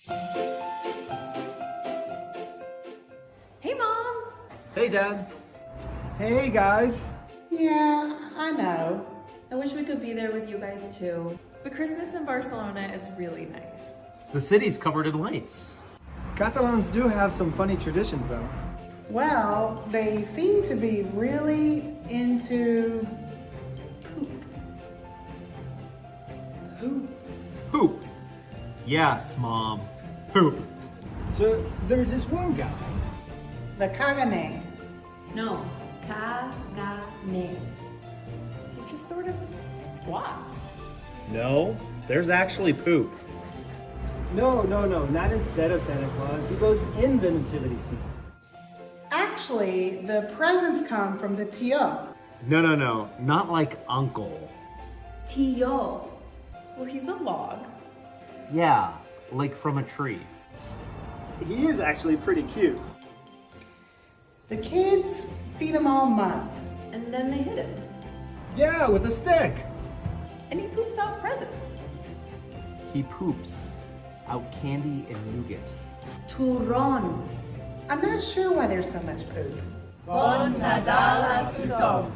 Hey, Mom! Hey, Dad. Hey guys. Yeah, I know. I wish we could be there with you guys too. But Christmas in Barcelona is really nice. The city's covered in lights. Catalans do have some funny traditions though. Well, they seem to be really into poop. Hoop. Yes, Mom. Hoop. So there's this one guy. The caganer. No, caganer. It just sort of squats. No, there's actually poop. No, not instead of Santa Claus. He goes in the nativity scene. Actually, the presents come from the tío. No, not like uncle. Tío. Well, he's a log. Yeah, like from a tree. He is actually pretty cute. The kids feed him all month. And then they hit him. Yeah, with a stick. And he poops out presents. He poops out candy and nougat. Turron. I'm not sure why there's so much poop. Bon Nadal a tothom.